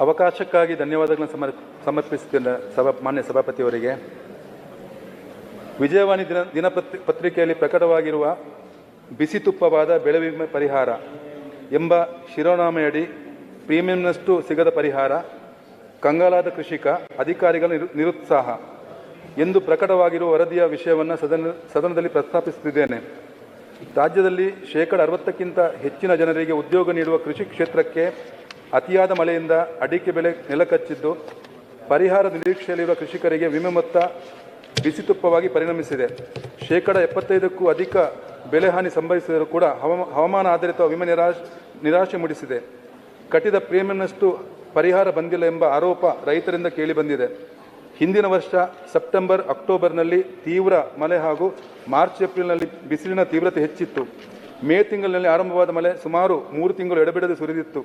ಅವಕಾಶಕ್ಕಾಗಿ ಧನ್ಯವಾದಗಳನ್ನು ಸಮರ್ಪಿಸುತ್ತೇನೆ ಮಾನ್ಯ ಸಭಾಪತಿಯವರಿಗೆ. ವಿಜಯವಾಣಿ ದಿನಪತ್ರಿಕೆಯಲ್ಲಿ ಪ್ರಕಟವಾಗಿರುವ ಬಿಸಿ ತುಪ್ಪವಾದ ಬೆಳೆ ವಿಮೆ ಪರಿಹಾರ ಎಂಬ ಶಿರೋನಾಮೆಯಡಿ ಪ್ರೀಮಿಯಂನಷ್ಟು ಸಿಗದ ಪರಿಹಾರ, ಕಂಗಾಲಾದ ಕೃಷಿಕ, ಅಧಿಕಾರಿಗಳ ನಿರುತ್ಸಾಹ ಎಂದು ಪ್ರಕಟವಾಗಿರುವ ವರದಿಯ ವಿಷಯವನ್ನು ಸದನದಲ್ಲಿ ಪ್ರಸ್ತಾಪಿಸುತ್ತಿದ್ದೇನೆ. ರಾಜ್ಯದಲ್ಲಿ 60% ಹೆಚ್ಚಿನ ಜನರಿಗೆ ಉದ್ಯೋಗ ನೀಡುವ ಕೃಷಿ ಕ್ಷೇತ್ರಕ್ಕೆ ಅತಿಯಾದ ಮಳೆಯಿಂದ ಅಡಿಕೆ ಬೆಳೆ ನೆಲಕಚ್ಚಿದ್ದು, ಪರಿಹಾರ ನಿರೀಕ್ಷೆಯಲ್ಲಿರುವ ಕೃಷಿಕರಿಗೆ ವಿಮೆ ಮೊತ್ತ ಬಿಸಿತುಪ್ಪವಾಗಿ ಪರಿಣಮಿಸಿದೆ. 75%ಕ್ಕೂ ಅಧಿಕ ಬೆಳೆ ಹಾನಿ ಸಂಭವಿಸಿದರೂ ಕೂಡ ಹವಾಮಾನ ಆಧಾರಿತ ವಿಮೆ ನಿರಾಶೆ ಮೂಡಿಸಿದೆ. ಕಟ್ಟಿದ ಪ್ರೀಮಿಯಂನಷ್ಟು ಪರಿಹಾರ ಬಂದಿಲ್ಲ ಎಂಬ ಆರೋಪ ರೈತರಿಂದ ಕೇಳಿಬಂದಿದೆ. ಹಿಂದಿನ ವರ್ಷ ಸೆಪ್ಟೆಂಬರ್, ಅಕ್ಟೋಬರ್ನಲ್ಲಿ ತೀವ್ರ ಮಳೆ ಹಾಗೂ ಮಾರ್ಚ್, ಏಪ್ರಿಲ್ನಲ್ಲಿ ಬಿಸಿಲಿನ ತೀವ್ರತೆ ಹೆಚ್ಚಿತ್ತು. ಮೇ ತಿಂಗಳಿನಲ್ಲಿ ಆರಂಭವಾದ ಮಳೆ ಸುಮಾರು 3 ತಿಂಗಳು ಎಡೆಬಿಡದೆ ಸುರಿದಿತ್ತು.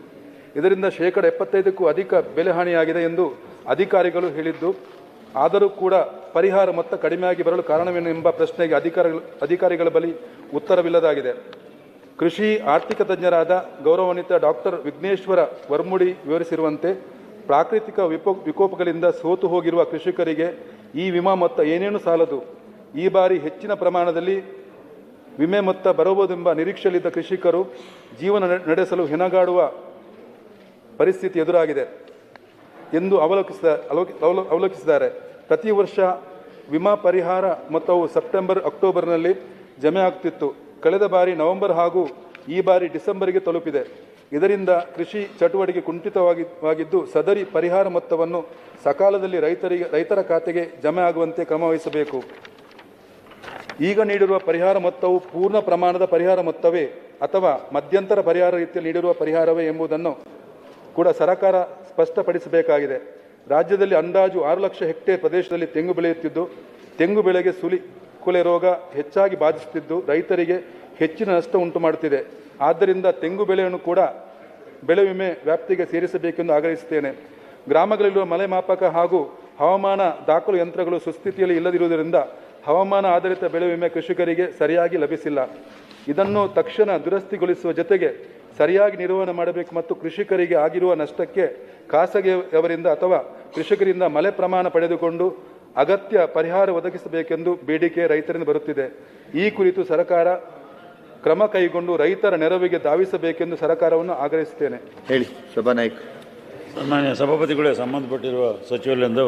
ಇದರಿಂದ 75%ಕ್ಕೂ ಅಧಿಕ ಬೆಳೆ ಹಾನಿಯಾಗಿದೆ ಎಂದು ಅಧಿಕಾರಿಗಳು ಹೇಳಿದ್ದು, ಆದರೂ ಕೂಡ ಪರಿಹಾರ ಮೊತ್ತ ಕಡಿಮೆಯಾಗಿ ಬರಲು ಕಾರಣವೇನು ಎಂಬ ಪ್ರಶ್ನೆಗೆ ಅಧಿಕಾರಿಗಳ ಬಳಿ ಉತ್ತರವಿಲ್ಲದಾಗಿದೆ. ಕೃಷಿ ಆರ್ಥಿಕ ತಜ್ಞರಾದ ಗೌರವಾನ್ವಿತ ಡಾಕ್ಟರ್ ವಿಘ್ನೇಶ್ವರ ವರ್ಮುಡಿ ವಿವರಿಸಿರುವಂತೆ, ಪ್ರಾಕೃತಿಕ ವಿಕೋಪಗಳಿಂದ ಸೋತು ಹೋಗಿರುವ ಕೃಷಿಕರಿಗೆ ಈ ವಿಮಾ ಮೊತ್ತ ಏನೇನು ಸಾಲದು. ಈ ಬಾರಿ ಹೆಚ್ಚಿನ ಪ್ರಮಾಣದಲ್ಲಿ ವಿಮೆ ಮೊತ್ತ ಬರಬಹುದೆಂಬ ನಿರೀಕ್ಷೆಯಲ್ಲಿದ್ದ ಕೃಷಿಕರು ಜೀವನ ನಡೆಸಲು ಹೆಣಗಾಡುವ ಪರಿಸ್ಥಿತಿ ಎದುರಾಗಿದೆ ಎಂದು ಅವಲೋಕಿಸಿದ್ದಾರೆ. ಪ್ರತಿ ವರ್ಷ ವಿಮಾ ಪರಿಹಾರ ಮೊತ್ತವು ಸೆಪ್ಟೆಂಬರ್, ಅಕ್ಟೋಬರ್ನಲ್ಲಿ ಜಮೆ ಆಗುತ್ತಿತ್ತು. ಕಳೆದ ಬಾರಿ ನವೆಂಬರ್ ಹಾಗೂ ಈ ಬಾರಿ ಡಿಸೆಂಬರ್ಗೆ ತಲುಪಿದೆ. ಇದರಿಂದ ಕೃಷಿ ಚಟುವಟಿಕೆ ಕುಂಠಿತವಾಗಿದ್ದು, ಸದರಿ ಪರಿಹಾರ ಮೊತ್ತವನ್ನು ಸಕಾಲದಲ್ಲಿ ರೈತರ ಖಾತೆಗೆ ಜಮೆ ಆಗುವಂತೆ ಕ್ರಮವಹಿಸಬೇಕು. ಈಗ ನೀಡಿರುವ ಪರಿಹಾರ ಮೊತ್ತವು ಪೂರ್ಣ ಪ್ರಮಾಣದ ಪರಿಹಾರ ಮೊತ್ತವೇ ಅಥವಾ ಮಧ್ಯಂತರ ಪರಿಹಾರ ರೀತಿಯಲ್ಲಿ ನೀಡಿರುವ ಪರಿಹಾರವೇ ಎಂಬುದನ್ನು ಕೂಡ ಸರ್ಕಾರ ಸ್ಪಷ್ಟಪಡಿಸಬೇಕಾಗಿದೆ. ರಾಜ್ಯದಲ್ಲಿ ಅಂದಾಜು 6 ಲಕ್ಷ ಹೆಕ್ಟೇರ್ ಪ್ರದೇಶದಲ್ಲಿ ತೆಂಗು ಬೆಳೆಯುತ್ತಿದ್ದು, ತೆಂಗು ಬೆಳೆಗೆ ಕೊಳೆ ರೋಗ ಹೆಚ್ಚಾಗಿ ಬಾಧಿಸುತ್ತಿದ್ದು, ರೈತರಿಗೆ ಹೆಚ್ಚಿನ ನಷ್ಟ ಉಂಟು ಮಾಡುತ್ತಿದೆ. ಆದ್ದರಿಂದ ತೆಂಗು ಬೆಳೆಯನ್ನು ಕೂಡ ಬೆಳೆ ವಿಮೆ ವ್ಯಾಪ್ತಿಗೆ ಸೇರಿಸಬೇಕೆಂದು ಆಗ್ರಹಿಸುತ್ತೇನೆ. ಗ್ರಾಮಗಳಲ್ಲಿರುವ ಮಳೆ ಮಾಪಕ ಹಾಗೂ ಹವಾಮಾನ ದಾಖಲು ಯಂತ್ರಗಳು ಸುಸ್ಥಿತಿಯಲ್ಲಿ ಇಲ್ಲದಿರುವುದರಿಂದ ಹವಾಮಾನ ಆಧಾರಿತ ಬೆಳೆ ವಿಮೆ ಕೃಷಿಕರಿಗೆ ಸರಿಯಾಗಿ ಲಭಿಸಿಲ್ಲ. ಇದನ್ನು ತಕ್ಷಣ ದುರಸ್ತಿಗೊಳಿಸುವ ಜೊತೆಗೆ ಸರಿಯಾಗಿ ನಿರ್ವಹಣೆ ಮಾಡಬೇಕು ಮತ್ತು ಕೃಷಿಕರಿಗೆ ಆಗಿರುವ ನಷ್ಟಕ್ಕೆ ಖಾಸಗಿಯವರಿಂದ ಅಥವಾ ಕೃಷಿಕರಿಂದ ಮಳೆ ಪ್ರಮಾಣ ಪಡೆದುಕೊಂಡು ಅಗತ್ಯ ಪರಿಹಾರ ಒದಗಿಸಬೇಕೆಂದು ಬೇಡಿಕೆ ರೈತರಿಂದ ಬರುತ್ತಿದೆ. ಈ ಕುರಿತು ಸರ್ಕಾರ ಕ್ರಮ ಕೈಗೊಂಡು ರೈತರ ನೆರವಿಗೆ ಧಾವಿಸಬೇಕೆಂದು ಸರ್ಕಾರವನ್ನು ಆಗ್ರಹಿಸುತ್ತೇನೆ. ಹೇಳಿ ಸಭಾನಾಯಕ. ಸನ್ಮಾನ್ಯ ಸಭಾಪತಿಗಳೇ, ಸಂಬಂಧಪಟ್ಟಿರುವ ಸಚಿವರಿಂದ